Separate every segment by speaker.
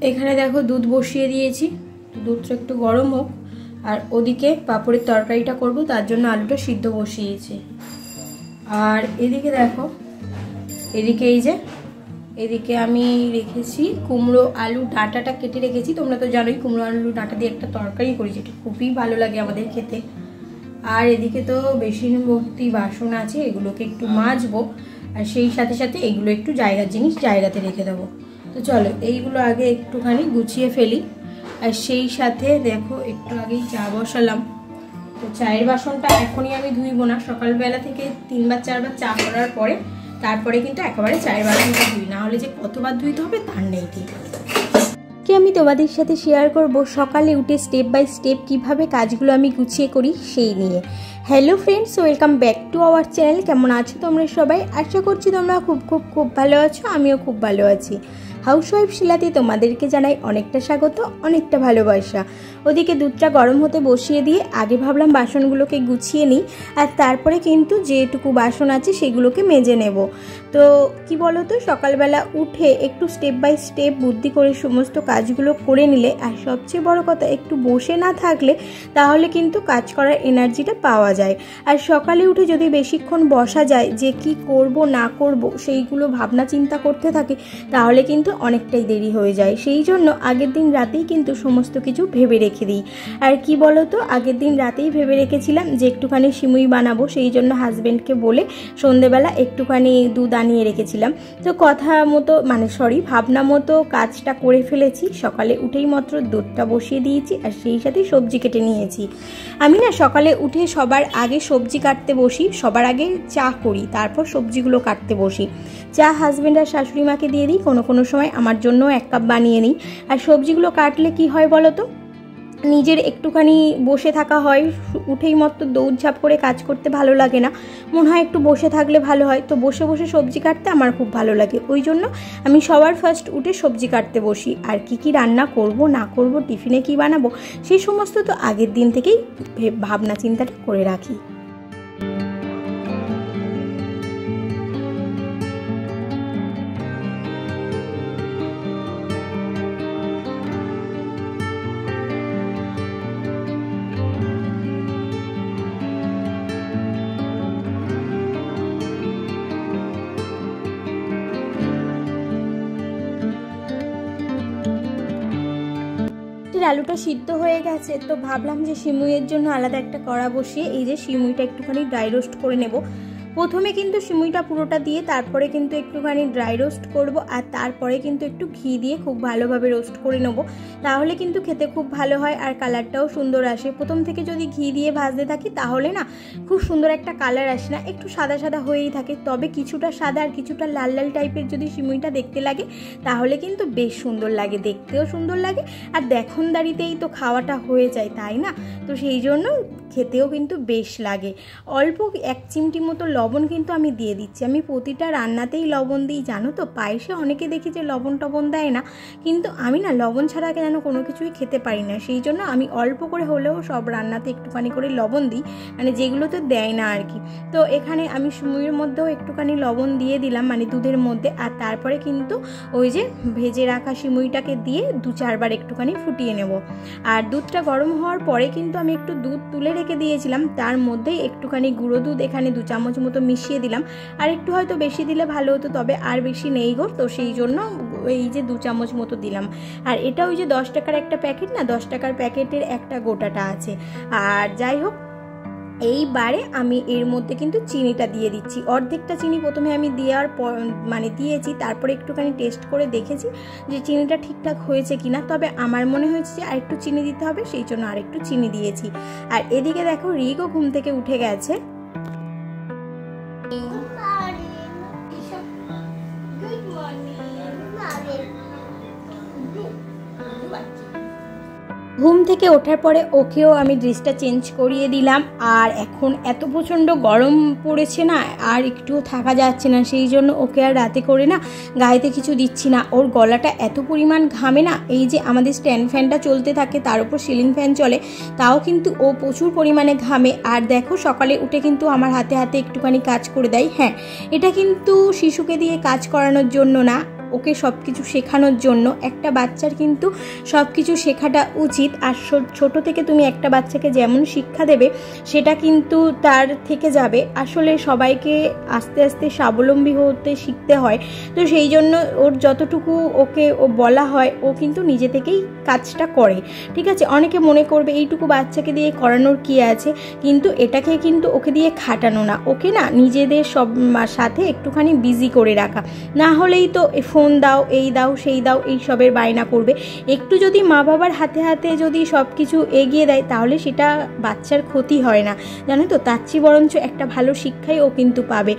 Speaker 1: এখানে দেখো দুধ বসিয়ে দিয়েছি, দুধটা একটু গরম হোক। আর ওদিকে পাঁপড়ের তরকারিটা করব, তার জন্য আলুটা সিদ্ধ বসিয়েছি। আর এদিকে দেখো, এদিকে এই যে এদিকে আমি রেখেছি কুমড়ো আলু ডাঁটাটা কেটে রেখেছি। তোমরা তো জানোই কুমড়ো আলু ডাঁটা দিয়ে একটা তরকারি করেছি, এটা খুবই ভালো লাগে আমাদের খেতে। আর এদিকে তো বেসিন ভর্তি বাসন আছে, এগুলোকে একটু মাজবো। আর সেই সাথে সাথে এগুলো একটু জায়গার জিনিস জায়গাতে রেখে দেবো। তো চলো এইগুলো আগে একটুখানি গুছিয়ে ফেলি। আর সেই সাথে দেখো একটু আগেই চা বসালাম। তো চায়ের বাসনটা এখনই আমি ধুইব না, সকালবেলা থেকে 3বার 4বার চা করার পরে তারপরে কিন্তু একেবারে চায়ের বাসনটা ধুই, না হলে যে কতবার ধুইতে হবে তার নেই ঠিক। কি আমি তোমাদের সাথে শেয়ার করব সকালে উঠে স্টেপ বাই স্টেপ কিভাবে কাজগুলো আমি গুছিয়ে করি সেই নিয়ে। Hello friends, welcome back to our channel. কেমন আছো তোমরা সবাই? আশা করছি তোমরা খুব খুব খুব ভালো আছো, আমিও খুব ভালো আছি। হাউসওয়াইফ শিলাতে তোমাদেরকে জানাই অনেকটা স্বাগত, অনেকটা ভালোবাসা। ওদিকে দুধটা গরম হতে বসিয়ে দিয়ে আগে ভাবলাম বাসনগুলোকে গুছিয়ে নিই, আর তারপরে কিন্তু যেটুকু বাসন আছে সেগুলোকে মেজে নেব। তো কি বলো তো, সকালবেলা উঠে একটু স্টেপ বাই স্টেপ বুদ্ধি করে সমস্ত কাজগুলো করে নিলে, আর সবচেয়ে বড় কথা একটু বসে না থাকলে তাহলে কিন্তু কাজ করার এনার্জিটা পাওয়া যায়। আর সকালে উঠে যদি বেশিক্ষণ বসা যায় যে কি করব না করব সেইগুলো ভাবনা চিন্তা করতে থাকে, তাহলে কিন্তু অনেকটাই দেরি হয়ে যায়। সেই জন্য আগের দিন রাতেই কিন্তু সমস্ত কিছু ভেবে রেখে দিই। আর কি বলো তো, আগের দিন রাতেই ভেবে রেখেছিলাম যে একটুখানি সিমুই বানাবো, সেই জন্য হাজব্যান্ডকে বলে সন্ধেবেলা একটুখানি দুধ আনিয়ে রেখেছিলাম। তো কথা মতো ভাবনা মতো কাজটা করে ফেলেছি। সকালে উঠেই মাত্র দুধটা বসিয়ে দিয়েছি, আর সেই সাথে সবজি কেটে নিয়েছি। আমি না সকালে উঠে সবার আগে সবজি কাটতে বসি, সবার আগে চা করি, তারপর সবজিগুলো কাটতে বসি। চা হাজব্যান্ড আর শাশুড়ি মাকে দিয়ে দিই, কোনো সময় আমার জন্য 1 কাপ বানিয়ে নিই। আর সবজিগুলো কাটলে কি হয় বলো তো, নিজের একটুখানি বসে থাকা হয়, উঠেই মতো দৌড়ঝাঁপ করে কাজ করতে ভালো লাগে না, মনে হয় একটু বসে থাকলে ভালো হয়। তো বসে বসে সবজি কাটতে আমার খুব ভালো লাগে, ওই জন্য আমি সবার ফার্স্ট উঠে সবজি কাটতে বসি। আর কি রান্না করব না করব, টিফিনে কি বানাবো, সেই সমস্ত তো আগের দিন থেকেই ভাবনা চিন্তাটা করে রাখি। আলুটা সিদ্ধ হয়ে গেছে, তো ভাবলাম যে সিমুইয়ের জন্য আলাদা একটা কড়া বসিয়ে এই যে সিমুইটা একটুখানি ড্রাই রোস্ট করে নেব। প্রথমে কিন্তু সিমুইটা পুরোটা দিয়ে তারপরে কিন্তু একটুখানি ড্রাই রোস্ট করব, আর তারপরে কিন্তু একটু ঘি দিয়ে খুব ভালোভাবে রোস্ট করে নেব, তাহলে কিন্তু খেতে খুব ভালো হয় আর কালারটাও সুন্দর আসে। প্রথম থেকে যদি ঘি দিয়ে ভাজতে থাকি তাহলে না খুব সুন্দর একটা কালার আসে না, একটু সাদা সাদা হয়েই থাকে। তবে কিছুটা সাদা আর কিছুটা লাল লাল টাইপের যদি সিমুইটা দেখতে লাগে তাহলে কিন্তু বেশ সুন্দর লাগে, দেখতেও সুন্দর লাগে, আর দেখনদারিতেই তো খাওয়াটা হয়ে যায়, তাই না? তো সেই জন্য খেতেও কিন্তু বেশ লাগে। অল্প 1 চিমটি মতো লবণ কিন্তু আমি দিয়ে দিচ্ছি। আমি প্রতিটা রান্নাতেই লবণ দিই, জানো তো। পায়েসে অনেকে দেখি যে লবণ টবণ দেয় না, কিন্তু আমি না লবণ ছাড়া যেন কোনো কিছুই খেতে পারি না, সেই জন্য আমি অল্প করে হলেও সব রান্নাতে একটুখানি করে লবণ দিই, মানে যেগুলোতে দেয় না আর কি। তো এখানে আমি সিমুইয়ের মধ্যেও একটুখানি লবণ দিয়ে দিলাম, মানে দুধের মধ্যে। আর তারপরে কিন্তু ওই যে ভেজে রাখা সিমুইটাকে দিয়ে 2-4 বার একটুখানি ফুটিয়ে নেব। আর দুধটা গরম হওয়ার পরে কিন্তু আমি একটু দুধ তুলে রেখে দিয়েছিলাম, তার মধ্যেই একটুখানি গুঁড়ো দুধ এখানে 2 চামচ মতো মিশিয়ে দিলাম। আর একটু হয়তো বেশি দিলে ভালো হতো, তবে আর বেশি নেই গো, তো সেই জন্য এই যে 2 চামচ মতো দিলাম। আর এটা ওই যে 10 টাকার একটা প্যাকেট না, 10 টাকার প্যাকেটের একটা গোটাটা আছে। আর যাই হোক, এইবারে আমি এর মধ্যে কিন্তু চিনিটা দিয়ে দিচ্ছি। অর্ধেকটা চিনি প্রথমে আমি দেওয়ার পর দিয়েছি, তারপরে একটুখানি টেস্ট করে দেখেছি যে চিনিটা ঠিকঠাক হয়েছে কিনা। তবে আমার মনে হয়েছে যে আরেকটু চিনি দিতে হবে, সেই জন্য আরেকটু চিনি দিয়েছি। আর এদিকে দেখো রিগও ঘুম থেকে উঠে গেছে। ঘুম থেকে ওঠার পরে ওকেও আমি ড্রেসটা চেঞ্জ করিয়ে দিলাম। আর এখন এত প্রচণ্ড গরম পড়েছে না, আর একটুও থাকা যাচ্ছে না, সেই জন্য ওকে আর রাতে করে না গায়েতে কিছু দিচ্ছি না। ওর গলাটা এত পরিমাণ ঘামে না, এই যে আমাদের স্ট্যান্ড ফ্যানটা চলতে থাকে, তার উপর সিলিং ফ্যান চলে, তাও কিন্তু ও প্রচুর পরিমাণে ঘামে। আর দেখো সকালে উঠে কিন্তু আমার হাতে হাতে একটুখানি কাজ করে দেয়। হ্যাঁ, এটা কিন্তু শিশুকে দিয়ে কাজ করানোর জন্য না, ওকে সব কিছু শেখানোর জন্য। একটা বাচ্চার কিন্তু সব কিছু শেখাটা উচিত, আর ছোট থেকে তুমি একটা বাচ্চাকে যেমন শিক্ষা দেবে সেটা কিন্তু তার থেকে যাবে। আসলে সবাইকে আস্তে আস্তে স্বাবলম্বী হতে শিখতে হয়, তো সেই জন্য ওর যতটুকু ওকে বলা হয় ও কিন্তু নিজে থেকেই কাজটা করে, ঠিক আছে। অনেকে মনে করবে এইটুকু বাচ্চাকে দিয়ে করানোর কি আছে, কিন্তু এটাকে কিন্তু ওকে দিয়ে খাটানো না, ওকে না নিজেদের সব সাথে একটুখানি বিজি করে রাখা, না হলেই তো ফোন দাও, এই দাও, সেই দাও, এই সবের বায়না করবে। একটু যদি মা বাবার হাতে হাতে যদি সব কিছু এগিয়ে দেয় তাহলে সেটা বাচ্চার ক্ষতি হয় না, জানো তো। তার চেয়ে বরঞ্চ একটা ভালো শিক্ষাই ও কিন্তু পাবে।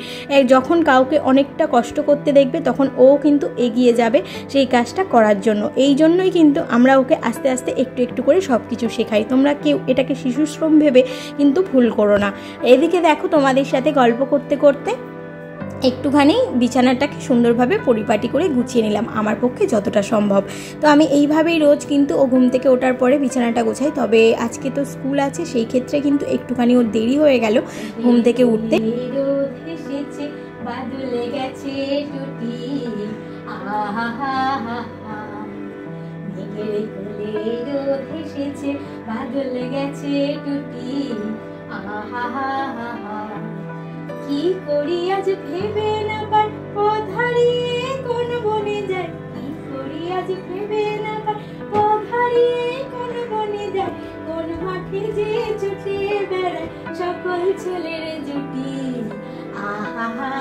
Speaker 1: যখন কাউকে অনেকটা কষ্ট করতে দেখবে তখন ও কিন্তু এগিয়ে যাবে সেই কাজটা করার জন্য। এই জন্যই কিন্তু আমরা ওকে আস্তে আস্তে একটু একটু করে সব কিছু শেখাই। তোমরা কেউ এটাকে শিশুশ্রম ভেবে কিন্তু ভুল করো না। এদিকে দেখো তোমাদের সাথে গল্প করতে করতে একটুখানি বিছানাটাকে সুন্দরভাবে পরিপাটি করে গুছিয়ে নিলাম, আমার পক্ষে যতটা সম্ভব। তো আমি এইভাবেই রোজ কিন্তু ও ঘুম থেকে ওঠার পরে বিছানাটা গোছাই। তবে আজকে তো স্কুল আছে, সেই ক্ষেত্রে কিন্তু একটুখানি ওর দেরি হয়ে গেল ঘুম থেকে উঠতে। কি করি আজ ভেবে না পাই, পথ হারিয়ে কোন বনে যায়, কি করি আজ ভেবে না পাই, পথ হারিয়ে কোন বনে যায়, কোন মাঠে যে ছুটে বেড়ায় সকল ছেলের জুটি। আহা,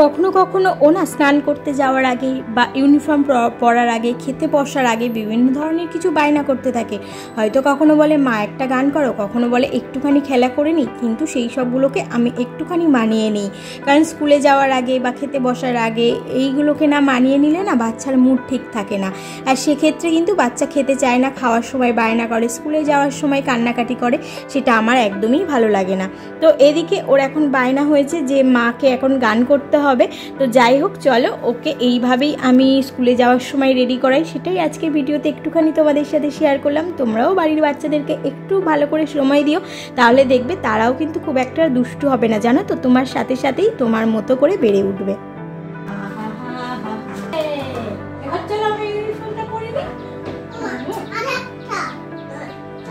Speaker 1: কখনো কখনো ও না স্নান করতে যাওয়ার আগে বা ইউনিফর্ম পরার আগে, খেতে বসার আগে বিভিন্ন ধরনের কিছু বায়না করতে থাকে। হয়তো কখনো বলে মা একটা গান করো, কখনো বলে একটুখানি খেলা করে নিই, কিন্তু সেই সবগুলোকে আমি একটুখানি মানিয়ে নিই। কারণ স্কুলে যাওয়ার আগে বা খেতে বসার আগে এইগুলোকে না মানিয়ে নিলে না বাচ্চার মুড ঠিক থাকে না, আর সেক্ষেত্রে কিন্তু বাচ্চা খেতে চায় না, খাওয়ার সময় বায়না করে, স্কুলে যাওয়ার সময় কান্নাকাটি করে, সেটা আমার একদমই ভালো লাগে না। তো এদিকে ওর এখন বায়না হয়েছে যে মাকে এখন গান করতে হবে। তো যাই হোক, চলো ওকে এইভাবেই আমি স্কুলে যাওয়ার সময় রেডি করাই, সেটাই আজকের ভিডিওতে একটুখানি তোমাদের সাথে শেয়ার করলাম। তোমরাও বাড়ির বাচ্চাদেরকে একটু ভালো করে সময় দিও, তাহলে দেখবে তারাও কিন্তু খুব একটা দুষ্টু হবে না, জানো তো। তোমার সাথে সাথেই তোমার মতো করে বেড়ে উঠবে।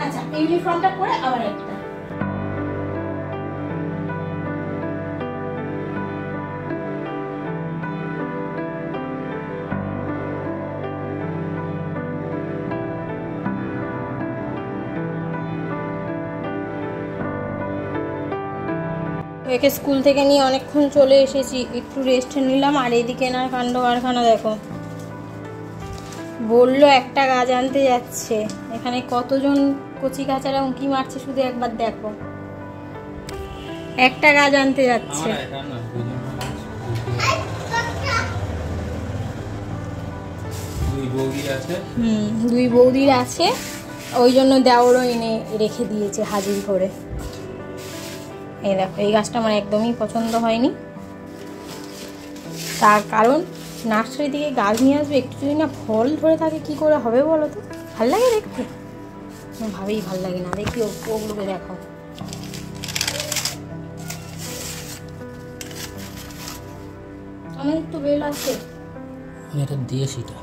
Speaker 1: আচ্ছা, ইউনিফর্মটা পরে আবার একটা একে স্কুল থেকে নিয়ে অনেকক্ষণ চলে এসেছি, একটু রেস্ট নিলাম। আর এদিকে না কাণ্ড কারখানা দেখো, বললো একটা গাছ আনতে যাচ্ছে, এখানে কতজন কচি কাচারা উঁকি মারছে শুধু একবার দেখো। একটা গাছ আনতে যাচ্ছে, দুই বৌদির আছে, ওই জন্য দেওরও এনে রেখে দিয়েছে হাজির করে। এই দেখো, এই গাছটা আমার একদমই পছন্দ হয়নি, তার কারণ নার্সারি থেকে গাছ নিয়ে আসবে, একটু যদি না ফল ধরে থাকে কি করে হবে বলো তো? ভাল লাগে দেখতে? ভাবেই ভাল লাগে না। দেখি ওগুলোকে দেখো, আমাদের তো বেল আছে,
Speaker 2: এটা দিয়ে সেটা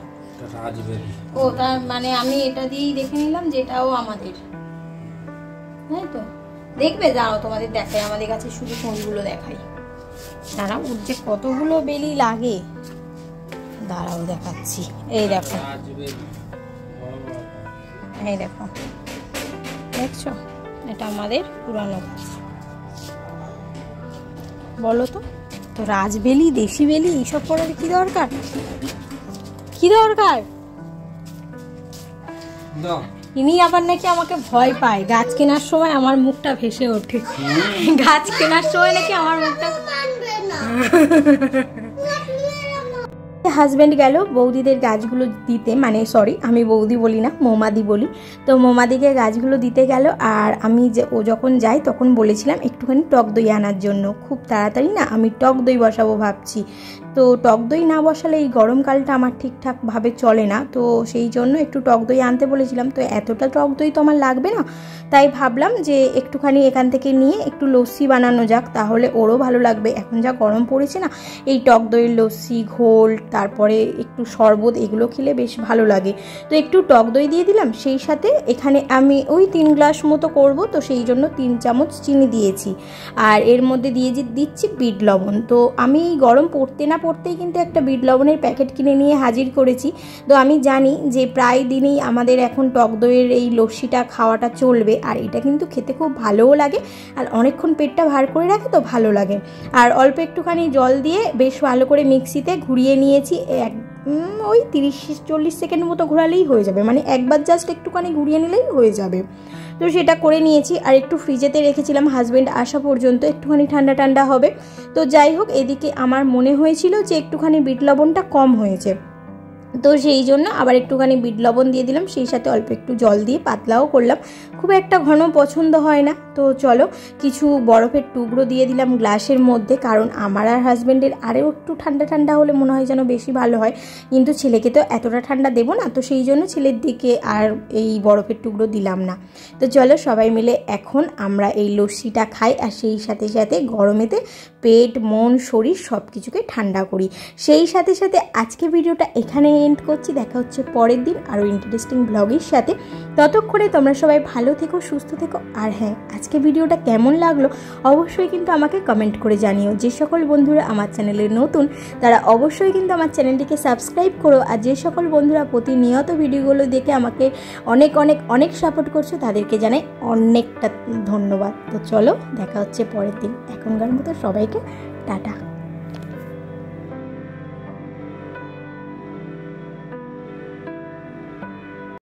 Speaker 2: রাজবেরি।
Speaker 1: ও তার মানে আমি এটা দিয়েই দেখে নিলাম যে এটাও আমাদের, তাই তো। দেখবে, দাঁড়াও তোমাদের দেখাই, আমাদের কাছে শুধু কোনগুলো দেখাই। দাঁড়াও, যে কতগুলো বেলি লাগে, দাঁড়াও দেখাচ্ছি। এই দেখো, এই দেখো, দেখছো, এটা আমাদের পুরানো গাছ। বলো তো, তো রাজবেলি, দেশি বেলি এইসব করার কি দরকার? কি দরকার? ইনি আবার নাকি আমাকে ভয় পায়, গাছ কেনার সময় আমার মুখটা ভেসে ওঠে। গাছ কেনার সময় নাকি আমার মুখটা। হাজব্যান্ড গেল বৌদিদের গাছগুলো দিতে, মানে সরি আমি বৌদি বলি না, মোমাদি বলি। তো মোমাদিকে গাছগুলো দিতে গেল, আর আমি যে ও যখন যাই তখন বলেছিলাম একটুখানি টক দই আনার জন্য। খুব তাড়াতাড়ি না আমি টক দই বসাবো ভাবছি। তো টক দই না বসালে এই গরমকালটা আমার ঠিকঠাকভাবে চলে না, তো সেই জন্য একটু টক দই আনতে বলেছিলাম। তো এতটা টক দই তো আমার লাগবে না, তাই ভাবলাম যে একটুখানি এখান থেকে নিয়ে একটু লস্যি বানানো যাক, তাহলে ওরও ভালো লাগবে। এখন যা গরম পড়েছে না, এই টক দইয়ের লস্যি, ঘোল, তারপরে একটু শরবত, এগুলো খেলে বেশ ভালো লাগে। তো একটু টক দই দিয়ে দিলাম, সেই সাথে এখানে আমি ওই 3 গ্লাস মতো করব, তো সেই জন্য 3 চামচ চিনি দিয়েছি। আর এর মধ্যে দিচ্ছি বিট লবণ। তো আমি গরম পড়তে না পড়তেই কিন্তু একটা বিট লবণের প্যাকেট কিনে নিয়ে হাজির করেছি। তো আমি জানি যে প্রায় দিনই আমাদের এখন টক দইয়ের এই লস্যিটা খাওয়াটা চলবে, আর এটা কিন্তু খেতে খুব ভালোও লাগে, আর অনেকক্ষণ পেটটা ভার করে রাখে, তো ভালো লাগে। আর অল্প একটুখানি জল দিয়ে বেশ ভালো করে মিক্সিতে ঘুরিয়ে নিয়েছি। ওই 30-40 সেকেন্ড মতো ঘোরালেই হয়ে যাবে, মানে একবার জাস্ট একটুখানি ঘুরিয়ে নিলেই হয়ে যাবে। তো সেটা করে নিয়েছি, আর একটু ফ্রিজেতে রেখেছিলাম হাজব্যান্ড আসা পর্যন্ত, একটুখানি ঠান্ডা ঠান্ডা হবে। তো যাই হোক, এদিকে আমার মনে হয়েছিল যে একটুখানি বিট লবণটা কম হয়েছে, তো সেই জন্য আবার একটুখানি বিট লবণ দিয়ে দিলাম, সেই সাথে অল্প একটু জল দিয়ে পাতলাও করলাম। খুব একটা ঘন পছন্দ হয় না। তো চলো, কিছু বরফের টুকরো দিয়ে দিলাম গ্লাসের মধ্যে, কারণ আমার আর হাজব্যান্ডের আরও একটু ঠান্ডা ঠান্ডা হলে মনে হয় যেন বেশি ভালো হয়, কিন্তু ছেলেকে তো এতটা ঠান্ডা দেবো না, তো সেই জন্য ছেলের দিকে আর এই বরফের টুকরো দিলাম না। তো চলো, সবাই মিলে এখন আমরা এই লস্যিটা খাই, আর সেই সাথে সাথে গরমেতে পেট, মন, শরীর সব কিছুকে ঠান্ডা করি। সেই সাথে সাথে আজকে ভিডিওটা এখানে এন্ড করছি। দেখা হচ্ছে পরের দিন আরও ইন্টারেস্টিং ব্লগের সাথে। ততক্ষণে তোমরা সবাই ভালো থেকো, সুস্থ থেকো। আর হ্যাঁ, আজকে ভিডিওটা কেমন লাগলো অবশ্যই কিন্তু আমাকে কমেন্ট করে জানিও। যে সকল বন্ধুরা আমার চ্যানেলে নতুন, তারা অবশ্যই কিন্তু আমার চ্যানেলটিকে সাবস্ক্রাইব করো। আর যে সকল বন্ধুরা প্রতিনিয়ত ভিডিওগুলো দেখে আমাকে অনেক অনেক অনেক সাপোর্ট করছো, তাদেরকে জানাই অনেকটা ধন্যবাদ। তো চলো, দেখা হচ্ছে পরের দিন। এখনকার মতো সবাইকে টাটা।